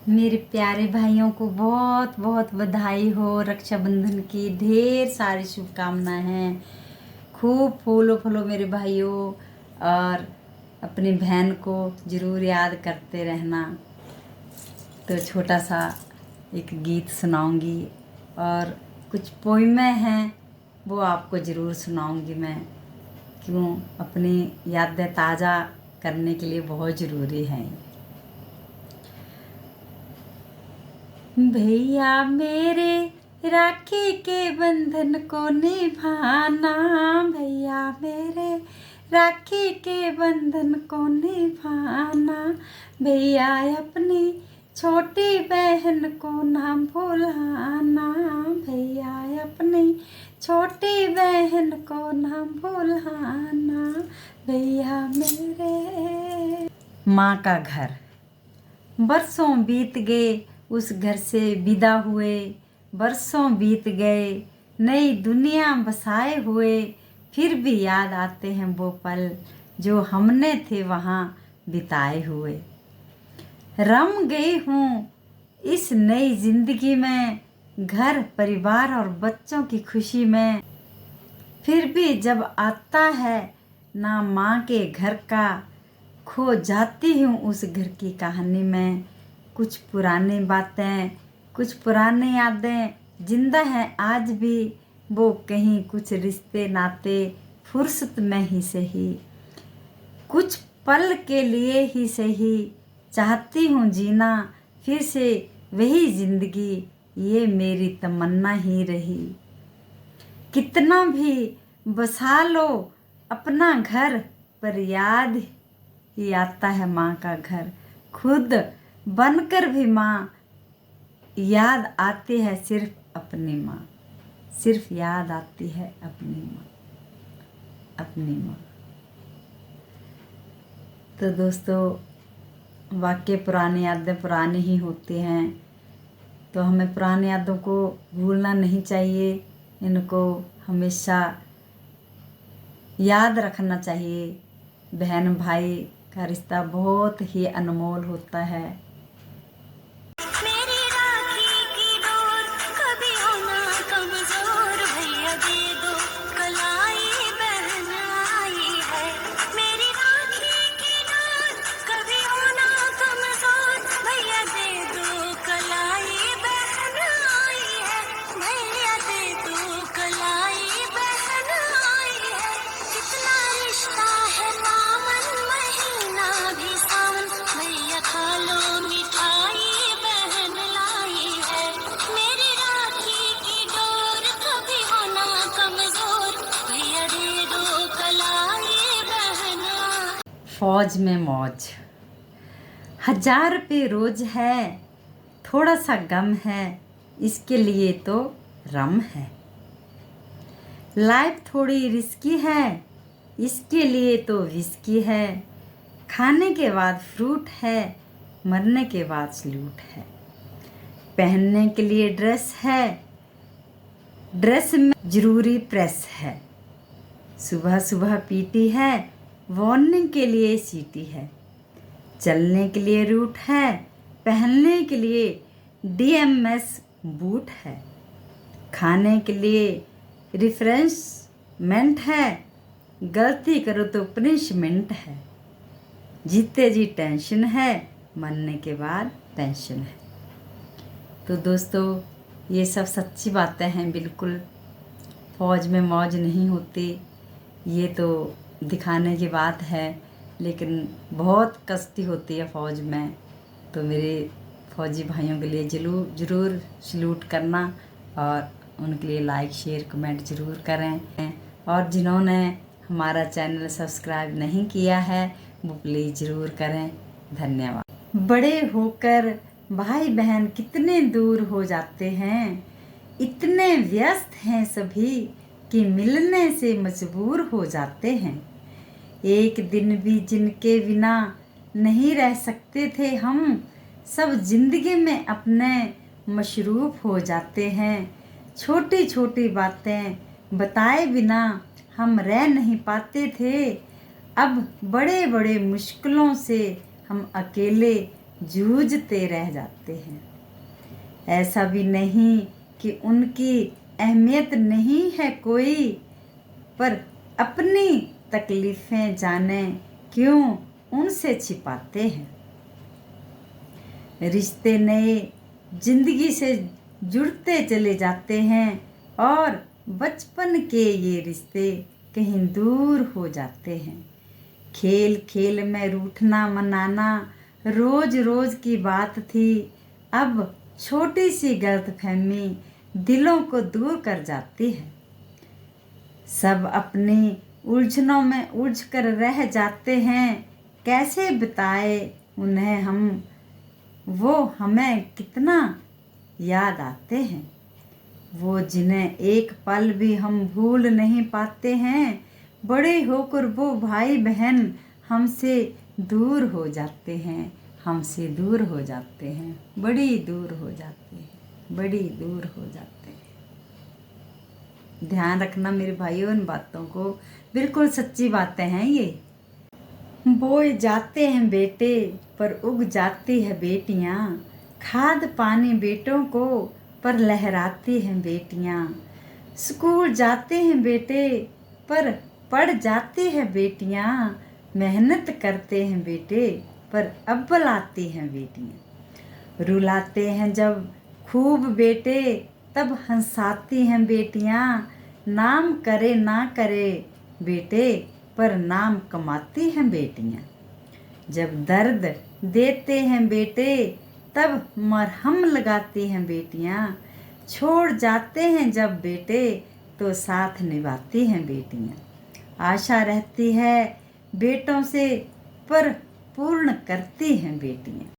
मेरे प्यारे भाइयों को बहुत बहुत बधाई हो। रक्षाबंधन की ढेर सारी शुभकामनाएं हैं। खूब फूलो फूलो मेरे भाइयों, और अपनी बहन को ज़रूर याद करते रहना। तो छोटा सा एक गीत सुनाऊंगी और कुछ पोइमें हैं वो आपको ज़रूर सुनाऊंगी मैं। क्यों, अपनी यादें ताज़ा करने के लिए बहुत ज़रूरी है। भैया मेरे राखी के बंधन को निभाना, भैया मेरे राखी के बंधन को निभाना। भैया अपनी छोटी बहन को ना भुलाना, भैया अपनी छोटी बहन को ना भुलाना। भैया मेरे। माँ का घर। बरसों बीत गए उस घर से विदा हुए, बरसों बीत गए नई दुनिया बसाए हुए। फिर भी याद आते हैं वो पल जो हमने थे वहाँ बिताए हुए। रम गई हूँ इस नई जिंदगी में, घर परिवार और बच्चों की खुशी में। फिर भी जब आता है ना माँ के घर का, खो जाती हूँ उस घर की कहानी में। कुछ पुरानी बातें, कुछ पुरानी यादें जिंदा हैं आज भी। वो कहीं कुछ रिश्ते नाते फुर्सत में ही सही, कुछ पल के लिए ही सही। चाहती हूँ जीना फिर से वही जिंदगी, ये मेरी तमन्ना ही रही। कितना भी बसा लो अपना घर, पर याद ही आता है माँ का घर। खुद बनकर भी माँ याद आती है सिर्फ अपनी माँ, सिर्फ याद आती है अपनी माँ, अपनी माँ। तो दोस्तों, वाकई पुरानी यादें पुरानी ही होती हैं। तो हमें पुरानी यादों को भूलना नहीं चाहिए, इनको हमेशा याद रखना चाहिए। बहन भाई का रिश्ता बहुत ही अनमोल होता है। मेरी राखी की डोर कभी होना कमजोर, भैया दे दो कलाई बहन आई है। मेरी राखी की डोर कभी होना कमजोर, भैया दे दो कलाई बहन आई है। भैया दे दो कलाई बहन आई है। कितना रिश्ता है दामन, महीना भी सावन, भैया खा लो मिठाई बहन लाई है। मेरी राखी की डोर कभी होना कमजोर, भैया दे दो कलाई बहन। फौज में मौज। 1000 रुपये रोज है, थोड़ा सा गम है, इसके लिए तो रम है। लाइफ थोड़ी रिस्की है, इसके लिए तो विस्की है। खाने के बाद फ्रूट है, मरने के बाद सलूट है। पहनने के लिए ड्रेस है, ड्रेस में जरूरी प्रेस है। सुबह सुबह पीटी है, वार्निंग के लिए सीटी है। चलने के लिए रूट है, पहनने के लिए डीएमएस बूट है। खाने के लिए रिफ्रेशमेंट है, गलती करो तो पनिशमेंट है। जीते जी टेंशन है, मरने के बाद पेंशन है। तो दोस्तों, ये सब सच्ची बातें हैं बिल्कुल। फौज में मौज नहीं होती, ये तो दिखाने की बात है, लेकिन बहुत कष्टी होती है फौज में। तो मेरे फौजी भाइयों के लिए ज़रूर सलूट करना, और उनके लिए लाइक शेयर कमेंट ज़रूर करें। और जिन्होंने हमारा चैनल सब्सक्राइब नहीं किया है वो प्लीज़ ज़रूर करें। धन्यवाद। बड़े होकर भाई बहन कितने दूर हो जाते हैं, इतने व्यस्त हैं सभी कि मिलने से मजबूर हो जाते हैं। एक दिन भी जिनके बिना नहीं रह सकते थे हम, सब जिंदगी में अपने मशरूफ हो जाते हैं। छोटी छोटी बातें बताए बिना हम रह नहीं पाते थे, अब बड़े बड़े मुश्किलों से हम अकेले जूझते रह जाते हैं। ऐसा भी नहीं कि उनकी अहमियत नहीं है कोई, पर अपनी तकलीफ़ें जाने क्यों उनसे छिपाते हैं। रिश्ते नए जिंदगी से जुड़ते चले जाते हैं और बचपन के ये रिश्ते कहीं दूर हो जाते हैं। खेल खेल में रूठना मनाना रोज रोज की बात थी, अब छोटी सी गलतफहमी दिलों को दूर कर जाती है। सब अपनी उलझनों में उलझ कर रह जाते हैं, कैसे बताए उन्हें हम, वो हमें कितना याद आते हैं। वो जिन्हें एक पल भी हम भूल नहीं पाते हैं, बड़े होकर वो भाई बहन हमसे दूर हो जाते हैं, हमसे दूर हो जाते हैं, बड़ी दूर हो जाते हैं, बड़ी दूर हो जाते हैं। ध्यान रखना मेरे भाइयों इन बातों को, बिल्कुल सच्ची बातें हैं ये। बोए जाते हैं बेटे पर उग जाती है बेटियां, खाद पानी बेटों को पर लहराती हैं बेटियां। स्कूल जाते हैं बेटे पर पढ़ जाती हैं बेटियां, मेहनत करते हैं बेटे पर अव्वल आती हैं बेटियां। रुलाते हैं जब खूब बेटे तब हंसाती हैं बेटियां, नाम करे ना करे बेटे पर नाम कमाती हैं बेटियां। जब दर्द देते हैं बेटे तब मरहम लगाती हैं बेटियां, छोड़ जाते हैं जब बेटे तो साथ निभाती हैं बेटियां। आशा रहती है बेटों से पर पूर्ण करती हैं बेटियां।